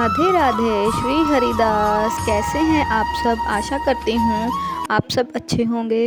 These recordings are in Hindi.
राधे राधे श्री हरिदास। कैसे हैं आप सब? आशा करती हूँ आप सब अच्छे होंगे।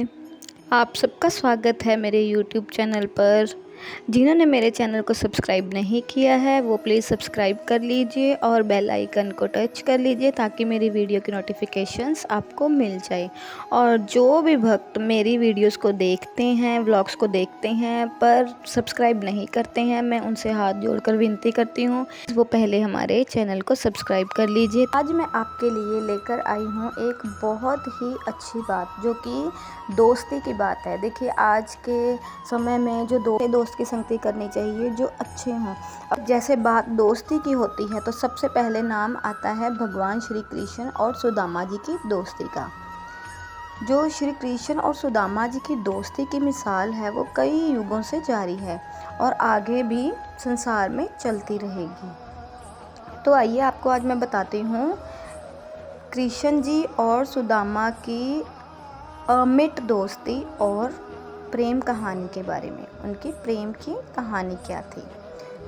आप सबका स्वागत है मेरे YouTube चैनल पर। जिन्होंने मेरे चैनल को सब्सक्राइब नहीं किया है वो प्लीज़ सब्सक्राइब कर लीजिए और बेल आइकन को टच कर लीजिए ताकि मेरी वीडियो की नोटिफिकेशंस आपको मिल जाए। और जो भी भक्त मेरी वीडियोस को देखते हैं, व्लॉग्स को देखते हैं पर सब्सक्राइब नहीं करते हैं, मैं उनसे हाथ जोड़कर विनती करती हूँ वो पहले हमारे चैनल को सब्सक्राइब कर लीजिए। आज मैं आपके लिए लेकर आई हूँ एक बहुत ही अच्छी बात, जो कि दोस्ती की बात है। देखिए, आज के समय में जो दोस्त की संगति करनी चाहिए जो अच्छे हों। अब जैसे बात दोस्ती की होती है तो सबसे पहले नाम आता है भगवान श्री कृष्ण और सुदामा जी की दोस्ती का। जो श्री कृष्ण और सुदामा जी की दोस्ती की मिसाल है वो कई युगों से जारी है और आगे भी संसार में चलती रहेगी। तो आइए आपको आज मैं बताती हूँ कृष्ण जी और सुदामा की अमिट दोस्ती और प्रेम कहानी के बारे में। उनकी प्रेम की कहानी क्या थी।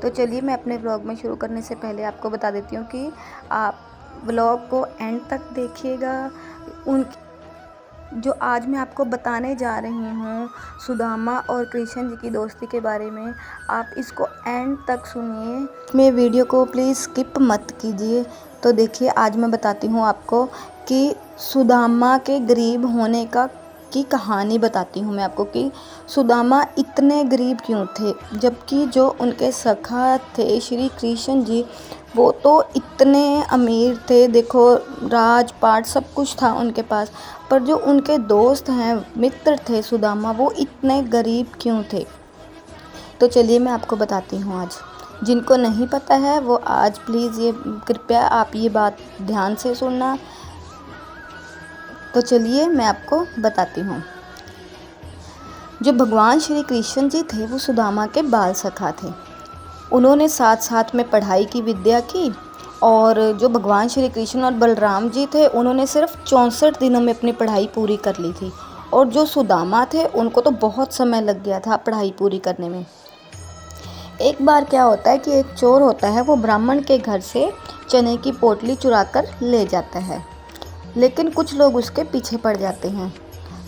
तो चलिए, मैं अपने व्लॉग में शुरू करने से पहले आपको बता देती हूँ कि आप व्लॉग को एंड तक देखिएगा। जो आज मैं आपको बताने जा रही हूँ सुदामा और कृष्ण जी की दोस्ती के बारे में, आप इसको एंड तक सुनिए। मेरे वीडियो को प्लीज़ स्किप मत कीजिए। तो देखिए, आज मैं बताती हूँ आपको कि सुदामा के गरीब होने की कहानी बताती हूँ मैं आपको कि सुदामा इतने गरीब क्यों थे, जबकि जो उनके सखा थे श्री कृष्ण जी वो तो इतने अमीर थे। देखो, राजपाट सब कुछ था उनके पास, पर जो उनके दोस्त हैं, मित्र थे सुदामा, वो इतने गरीब क्यों थे। तो चलिए मैं आपको बताती हूँ आज। जिनको नहीं पता है वो आज प्लीज़ ये कृपया आप ये बात ध्यान से सुनना। तो चलिए मैं आपको बताती हूँ। जो भगवान श्री कृष्ण जी थे वो सुदामा के बाल सखा थे। उन्होंने साथ साथ में पढ़ाई की विद्या की। और जो भगवान श्री कृष्ण और बलराम जी थे उन्होंने सिर्फ 64 दिनों में अपनी पढ़ाई पूरी कर ली थी। और जो सुदामा थे उनको तो बहुत समय लग गया था पढ़ाई पूरी करने में। एक बार क्या होता है कि एक चोर होता है, वो ब्राह्मण के घर से चने की पोटली चुरा कर ले जाता है, लेकिन कुछ लोग उसके पीछे पड़ जाते हैं।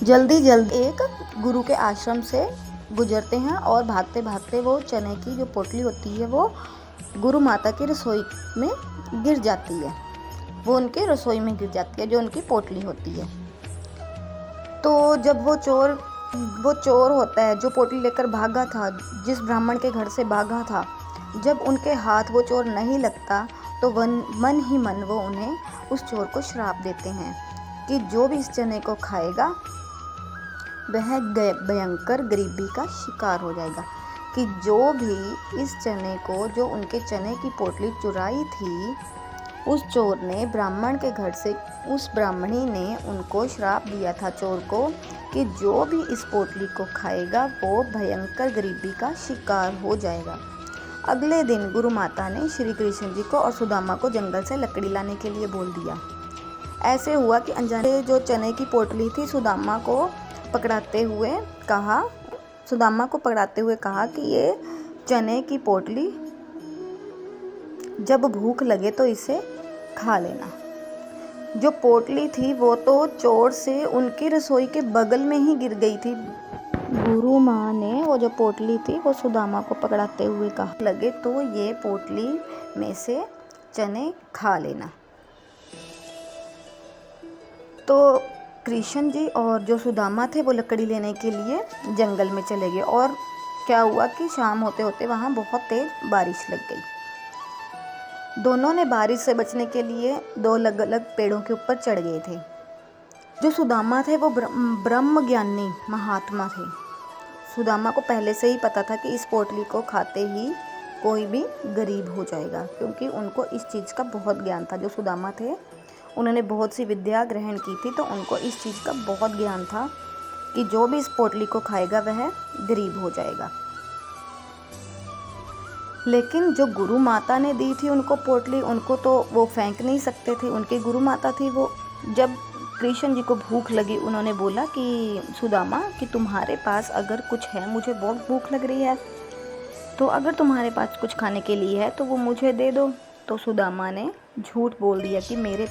जल्दी एक गुरु के आश्रम से गुजरते हैं और भागते भागते वो चने की जो पोटली होती है वो गुरु माता की रसोई में गिर जाती है। वो उनके रसोई में गिर जाती है, जो उनकी पोटली होती है। तो जब वो चोर होता है जो पोटली लेकर भागा था, जिस ब्राह्मण के घर से भागा था, जब उनके हाथ वो चोर नहीं लगता तो मन ही मन वो उन्हें उस चोर को श्राप देते हैं कि जो भी इस चने को खाएगा वह भयंकर गरीबी का शिकार हो जाएगा। कि जो भी इस चने को, जो उनके चने की पोटली चुराई थी, उस चोर ने ब्राह्मण के घर से, उस ब्राह्मणी ने उनको श्राप दिया था चोर को कि जो भी इस पोटली को खाएगा वो भयंकर गरीबी का शिकार हो जाएगा। अगले दिन गुरु माता ने श्री कृष्ण जी को और सुदामा को जंगल से लकड़ी लाने के लिए बोल दिया। ऐसे हुआ कि अनजाने जो चने की पोटली थी सुदामा को पकड़ाते हुए कहा कि ये चने की पोटली, जब भूख लगे तो इसे खा लेना। जो पोटली थी वो तो चोर से उनकी रसोई के बगल में ही गिर गई थी। गुरु माँ ने वो जो पोटली थी वो सुदामा को पकड़ाते हुए कहा, लगे तो ये पोटली में से चने खा लेना। तो कृष्ण जी और जो सुदामा थे वो लकड़ी लेने के लिए जंगल में चले गए। और क्या हुआ कि शाम होते होते वहाँ बहुत तेज बारिश लग गई। दोनों ने बारिश से बचने के लिए दो अलग अलग पेड़ों के ऊपर चढ़ गए थे। जो सुदामा थे वो ब्रह्म ज्ञानी महात्मा थे। सुदामा को पहले से ही पता था कि इस पोटली को खाते ही कोई भी गरीब हो जाएगा, क्योंकि उनको इस चीज़ का बहुत ज्ञान था। जो सुदामा थे उन्होंने बहुत सी विद्या ग्रहण की थी, तो उनको इस चीज़ का बहुत ज्ञान था कि जो भी इस पोटली को खाएगा वह गरीब हो जाएगा। लेकिन जो गुरु माता ने दी थी उनको पोटली, उनको तो वो फेंक नहीं सकते थे, उनकी गुरु माता थी वो। जब कृष्ण जी को भूख लगी, उन्होंने बोला कि सुदामा कि तुम्हारे पास अगर कुछ है, मुझे बहुत भूख लग रही है, तो अगर तुम्हारे पास कुछ खाने के लिए है तो वो मुझे दे दो। तो सुदामा ने झूठ बोल दिया कि मेरे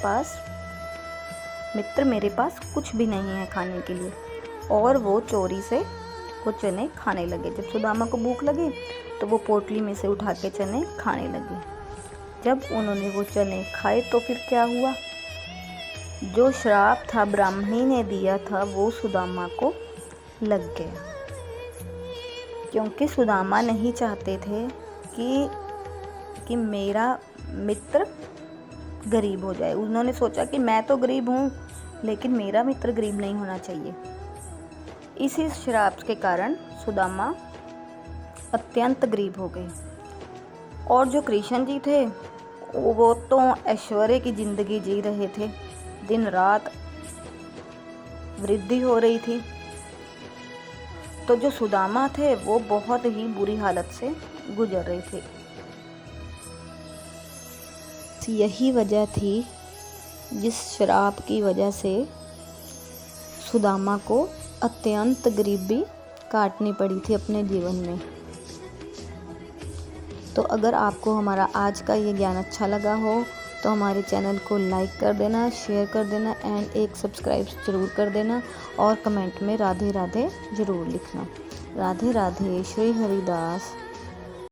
पास कुछ भी नहीं है खाने के लिए, और वो चोरी से वो चने खाने लगे। जब सुदामा को भूख लगी तो वो पोटली में से उठा के चने खाने लगे। जब उन्होंने वो चने खाए तो फिर क्या हुआ? जो श्राप था ब्राह्मणी ने दिया था वो सुदामा को लग गया, क्योंकि सुदामा नहीं चाहते थे कि मेरा मित्र गरीब हो जाए। उन्होंने सोचा कि मैं तो गरीब हूँ लेकिन मेरा मित्र गरीब नहीं होना चाहिए। इसी श्राप के कारण सुदामा अत्यंत गरीब हो गए। और जो कृष्ण जी थे वो तो ऐश्वर्य की ज़िंदगी जी रहे थे, दिन रात वृद्धि हो रही थी। तो जो सुदामा थे वो बहुत ही बुरी हालत से गुजर रहे थे। यही वजह थी जिस श्राप की वजह से सुदामा को अत्यंत गरीबी काटनी पड़ी थी अपने जीवन में। तो अगर आपको हमारा आज का ये ज्ञान अच्छा लगा हो तो हमारे चैनल को लाइक कर देना, शेयर कर देना एंड एक सब्सक्राइब ज़रूर कर देना, और कमेंट में राधे राधे ज़रूर लिखना। राधे राधे। श्री हरिदास।